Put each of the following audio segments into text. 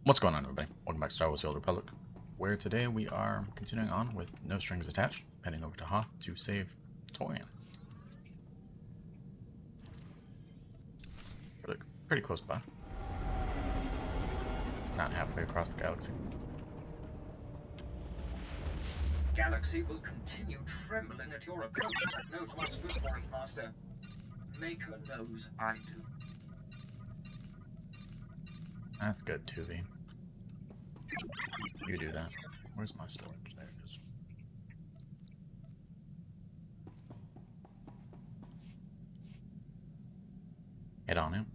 What's going on, everybody? Welcome back to Star Wars: The Old Republic, where today we are continuing on with no strings attached, heading over to Hoth to save Torian. Pretty close by. Not halfway across the galaxy. Galaxy will continue trembling at your approach if it knows what's good for it, Master. Maker knows I do. That's good, 2V. You do that. Where's my storage? There it is. Head on in.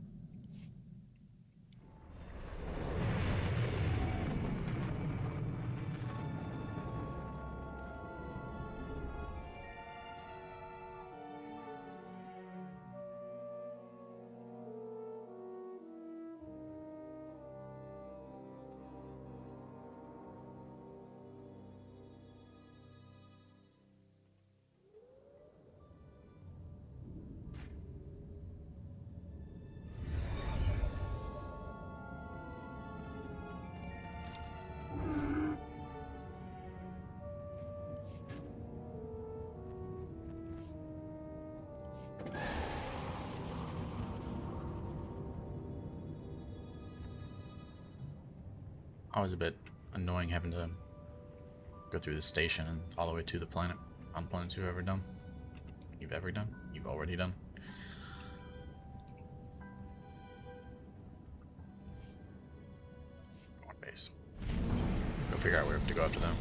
Always a bit annoying having to go through the station and all the way to the planet on planets you've ever done. You've already done. More base. Go figure out where to go after them.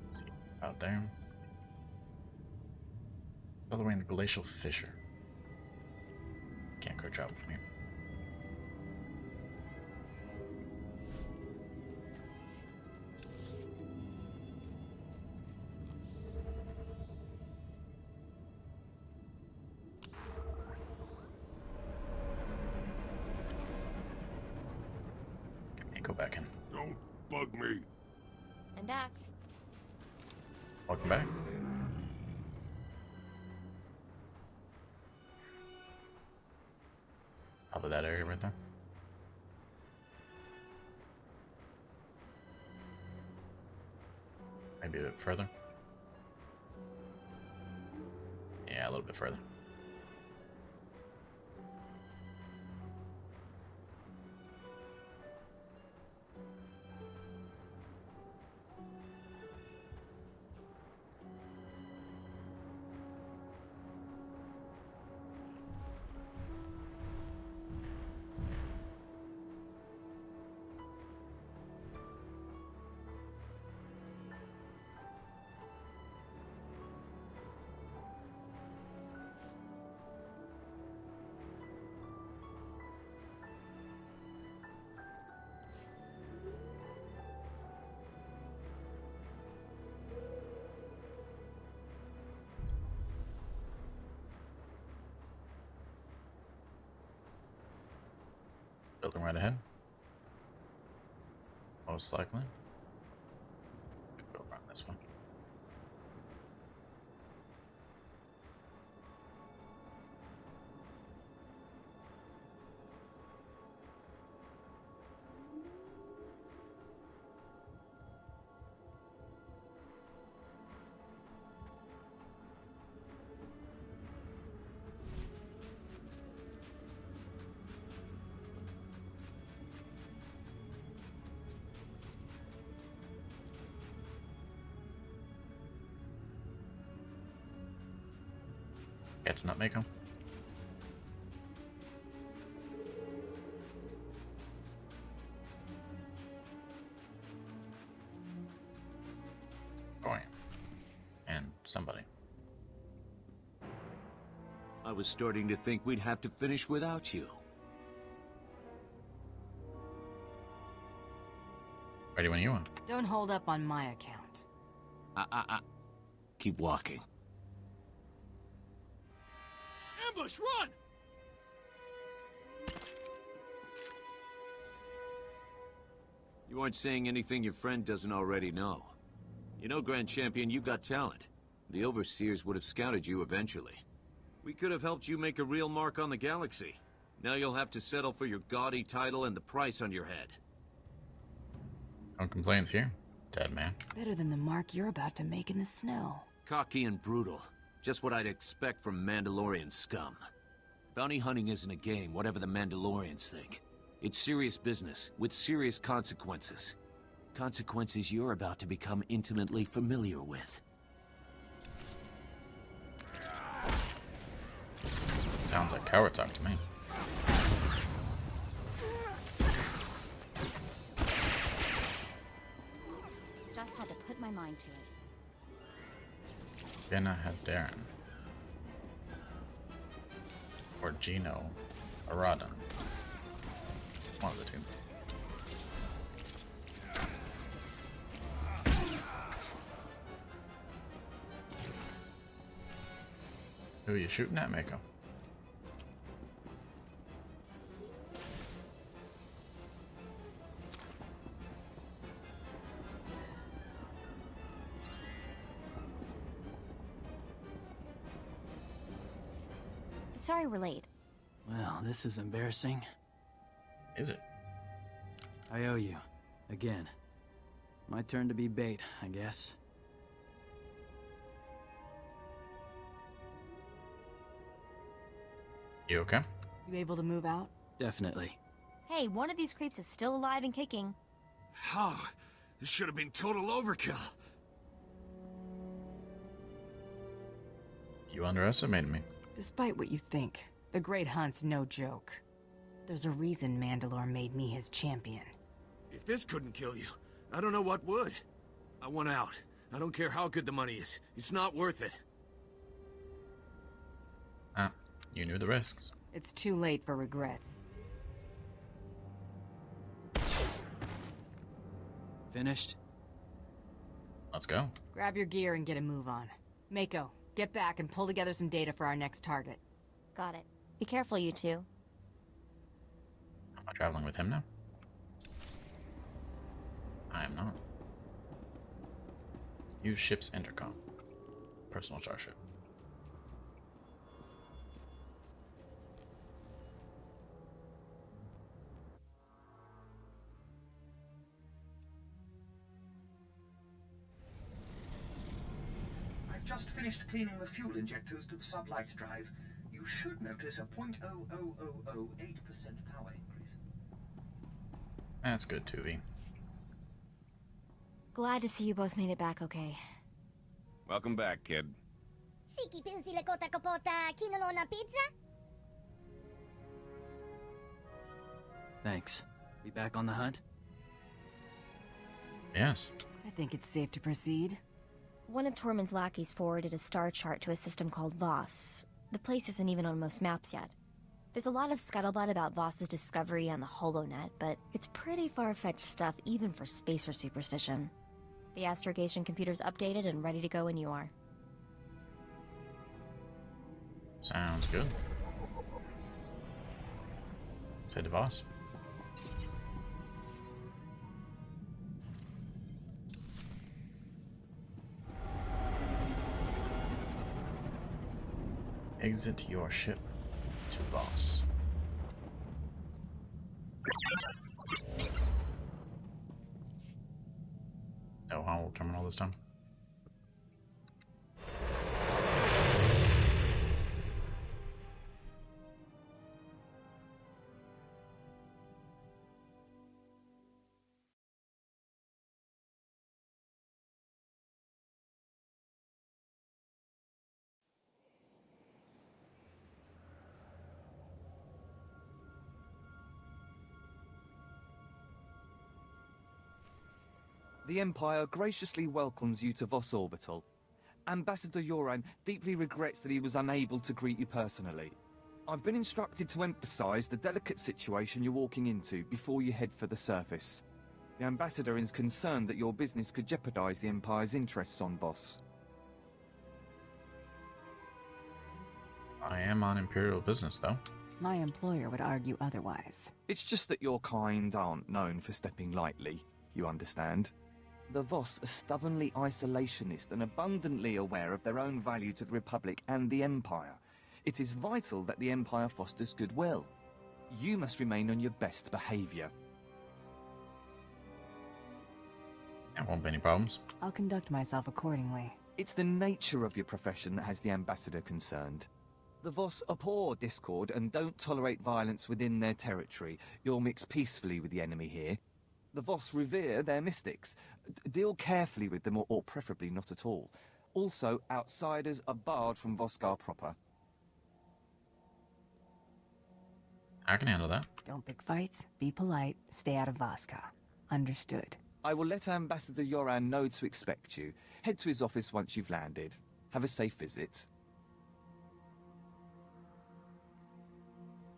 Let's see, out there. All the way in the glacial fissure. Can't go travel from here. Okay, go back in. Don't bug me. I'm back. Welcome back. Top of that area right there. Maybe a bit further. Yeah, a little bit further. Building right ahead. Most likely. Could go around this one. Get to not make them. Going. And somebody. I was starting to think we'd have to finish without you. Ready when you are. Don't hold up on my account. Keep walking. Ambush, run! You aren't saying anything your friend doesn't already know. You know, Grand Champion, you got talent. The Overseers would have scouted you eventually. We could have helped you make a real mark on the galaxy. Now you'll have to settle for your gaudy title and the price on your head. No complaints here, dead man. Better than the mark you're about to make in the snow. Cocky and brutal. Just what I'd expect from Mandalorian scum. Bounty hunting isn't a game, whatever the Mandalorians think. It's serious business, with serious consequences. Consequences you're about to become intimately familiar with. Sounds like coward talk to me. Just had to put my mind to it. Gonna have Darren. Or Gino Arada. One of the two. Who are you shooting at, Mako? Sorry we're late. Well, this is embarrassing. Is it? I owe you. Again. My turn to be bait, I guess. You okay? You able to move out? Definitely. Hey, one of these creeps is still alive and kicking. How? This should have been total overkill. You underestimated me. Despite what you think, the Great Hunt's no joke. There's a reason Mandalore made me his champion. If this couldn't kill you, I don't know what would. I want out. I don't care how good the money is. It's not worth it. Ah, you knew the risks. It's too late for regrets. Finished? Let's go. Grab your gear and get a move on. Mako, get back and pull together some data for our next target. Got it. Be careful, you two. Am I traveling with him now? I am not. Use ship's intercom. Personal starship. I've just finished cleaning the fuel injectors to the sublight drive. You should notice a 0.00008% power increase. That's good, 2V. Glad to see you both made it back okay. Welcome back, kid. Siki pin sila kota kapota kinuno ng pizza? Thanks. Be back on the hunt? Yes. I think it's safe to proceed. One of Tormund's lackeys forwarded a star chart to a system called Voss. The place isn't even on most maps yet. There's a lot of scuttlebutt about Voss's discovery on the HoloNet, but it's pretty far-fetched stuff even for spacer superstition. The astrogation computer's updated and ready to go when you are. Sounds good. Let's head to Voss. Exit your ship to Voss. No Howell terminal this time. The Empire graciously welcomes you to Voss Orbital. Ambassador Yoran deeply regrets that he was unable to greet you personally. I've been instructed to emphasize the delicate situation you're walking into before you head for the surface. The Ambassador is concerned that your business could jeopardize the Empire's interests on Voss. I am on Imperial business, though. My employer would argue otherwise. It's just that your kind aren't known for stepping lightly, you understand? The Voss are stubbornly isolationist and abundantly aware of their own value to the Republic and the Empire. It is vital that the Empire fosters goodwill. You must remain on your best behavior. There won't be any problems. I'll conduct myself accordingly. It's the nature of your profession that has the ambassador concerned. The Voss abhor discord and don't tolerate violence within their territory. You'll mix peacefully with the enemy here. The Voss revere their mystics. Deal carefully with them, or preferably not at all. Also, outsiders are barred from Voskar proper. I can handle that. Don't pick fights, be polite, stay out of Voskar. Understood. I will let Ambassador Yoran know to expect you. Head to his office once you've landed. Have a safe visit.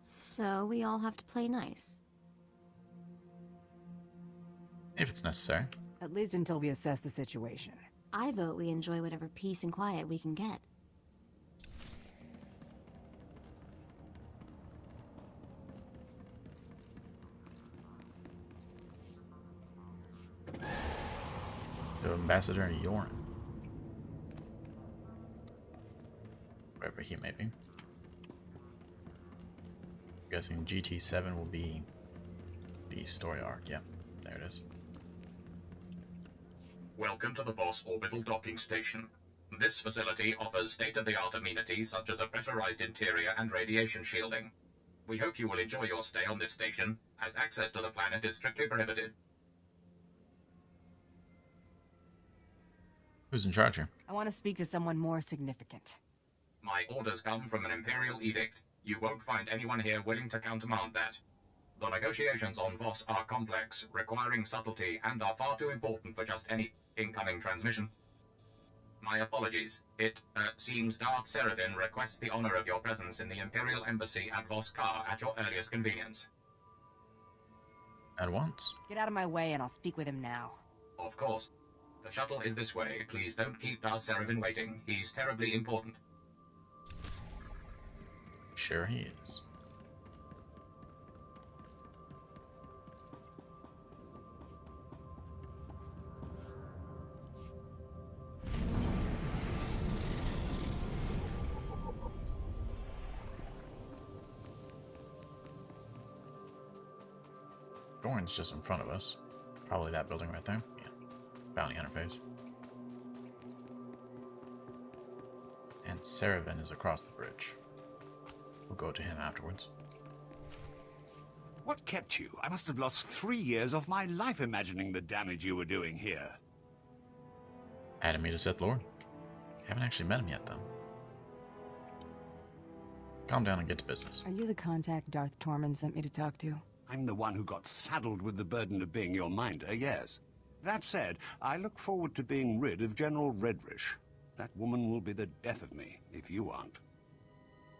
So we all have to play nice. If it's necessary. At least until we assess the situation. I vote we enjoy whatever peace and quiet we can get. The Ambassador Yoran. Wherever he may be. I'm guessing GT7 will be the story arc. Yeah, there it is. Welcome to the Voss Orbital Docking Station. This facility offers state-of-the-art amenities such as a pressurized interior and radiation shielding. We hope you will enjoy your stay on this station, as access to the planet is strictly prohibited. Who's in charge here? I want to speak to someone more significant. My orders come from an Imperial edict. You won't find anyone here willing to countermand that. The negotiations on Voss are complex, requiring subtlety, and are far too important for just any incoming transmission. My apologies. It seems Darth Serafin requests the honor of your presence in the Imperial Embassy at Voskar at your earliest convenience. At once. Get out of my way and I'll speak with him now. Of course. The shuttle is this way. Please don't keep Darth Serafin waiting. He's terribly important. Sure he is. Doran's just in front of us. Probably that building right there. Yeah. Bounty interface. And Serafin is across the bridge. We'll go to him afterwards. What kept you? I must have lost 3 years of my life imagining the damage you were doing here. Added me to Sith Lord. Haven't actually met him yet, though. Calm down and get to business. Are you the contact Darth Tormund sent me to talk to? I'm the one who got saddled with the burden of being your minder, yes. That said, I look forward to being rid of General Redrish. That woman will be the death of me, if you aren't.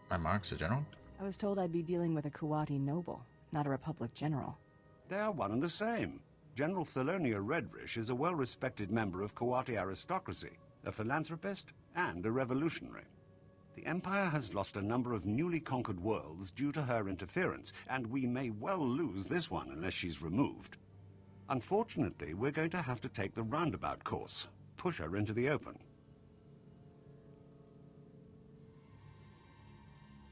My mark's a general? I was told I'd be dealing with a Kuwati noble, not a Republic general. They are one and the same. General Thelonia Redrish is a well-respected member of Kuwati aristocracy, a philanthropist, and a revolutionary. The Empire has lost a number of newly conquered worlds due to her interference, and we may well lose this one unless she's removed. Unfortunately, we're going to have to take the roundabout course, push her into the open.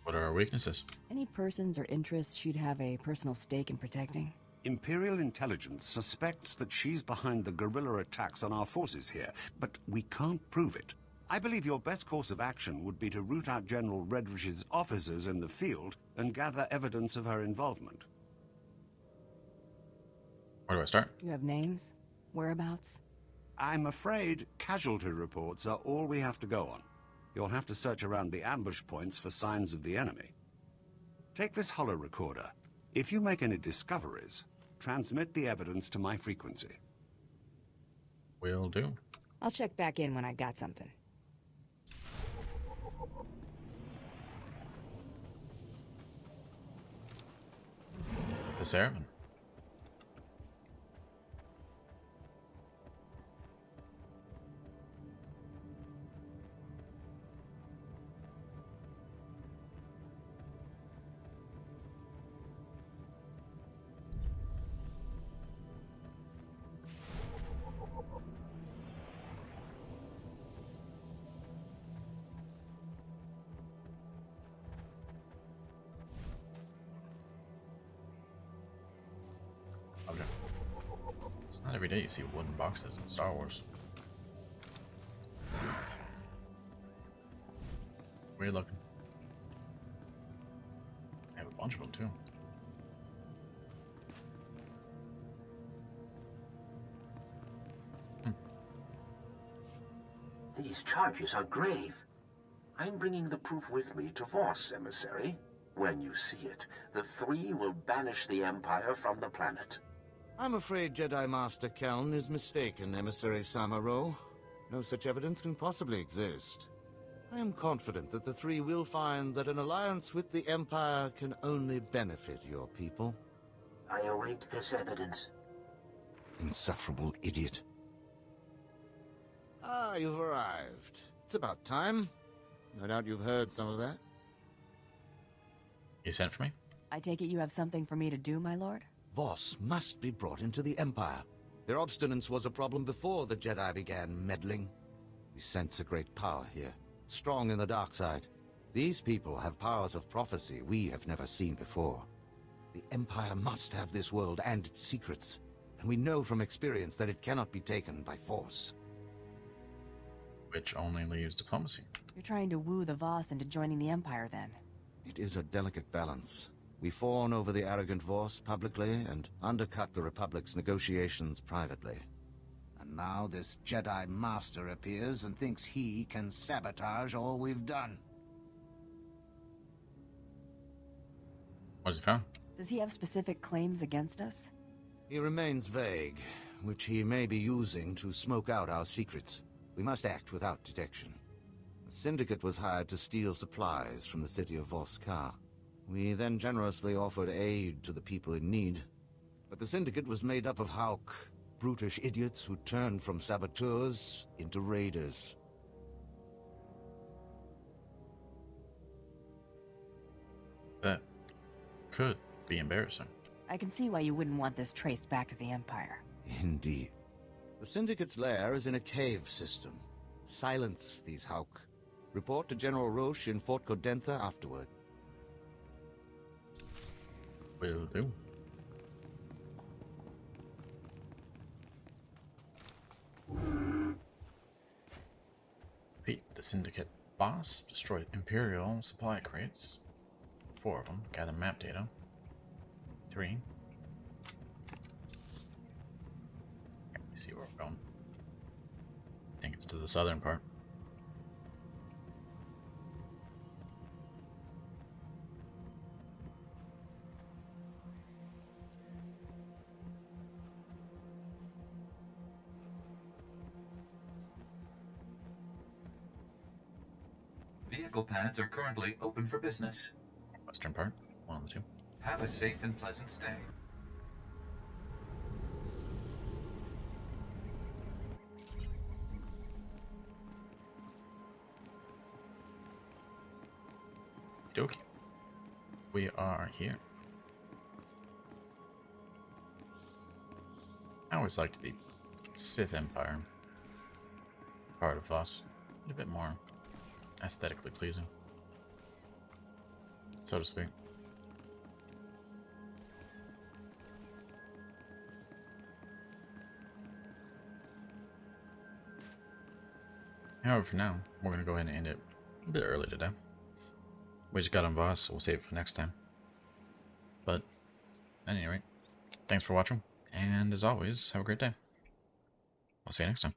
What are our weaknesses? Any persons or interests she'd have a personal stake in protecting? Imperial intelligence suspects that she's behind the guerrilla attacks on our forces here, but we can't prove it. I believe your best course of action would be to root out General Redrish's officers in the field and gather evidence of her involvement. Where do I start? You have names? Whereabouts? I'm afraid casualty reports are all we have to go on. You'll have to search around the ambush points for signs of the enemy. Take this holo recorder. If you make any discoveries, transmit the evidence to my frequency. Will do. I'll check back in when I got something. To Serafin. object. It's not every day you see wooden boxes in Star Wars. Weird looking. I have a bunch of them too. These charges are grave. I'm bringing the proof with me to Voss, emissary. When you see it, the three will banish the Empire from the planet. I'm afraid Jedi Master Keln is mistaken, Emissary Samaro. No such evidence can possibly exist. I am confident that the three will find that an alliance with the Empire can only benefit your people. I await this evidence. Insufferable idiot. Ah, you've arrived. It's about time. No doubt you've heard some of that. You sent for me? I take it you have something for me to do, my lord? Voss must be brought into the Empire. Their obstinance was a problem before the Jedi began meddling. We sense a great power here, strong in the dark side. These people have powers of prophecy we have never seen before. The Empire must have this world and its secrets, and we know from experience that it cannot be taken by force. Which only leaves diplomacy. You're trying to woo the Voss into joining the Empire, then? It is a delicate balance. We fawn over the arrogant Voss publicly and undercut the Republic's negotiations privately. And now this Jedi Master appears and thinks he can sabotage all we've done. What's he found? Does he have specific claims against us? He remains vague, which he may be using to smoke out our secrets. We must act without detection. The Syndicate was hired to steal supplies from the city of Voskar. We then generously offered aid to the people in need. But the Syndicate was made up of Hauk, brutish idiots who turned from saboteurs into raiders. That could be embarrassing. I can see why you wouldn't want this traced back to the Empire. Indeed. The Syndicate's lair is in a cave system. Silence these Hauk. Report to General Roche in Fort Codentha afterward. Will do. Defeat the Syndicate boss. Destroyed Imperial supply crates. 4 of them. Gather map data. 3. Let's see where we're going. I think it's to the southern part. Vehicle pads are currently open for business. Western part. One of the 2. Have a safe and pleasant stay. Dokie. We are here. I always liked the Sith Empire part of Voss. A bit more aesthetically pleasing, so to speak. However, for now, we're going to go ahead and end it a bit early today. We just got on Voss, so we'll save it for next time. But, at any rate, thanks for watching, and as always, have a great day. I'll see you next time.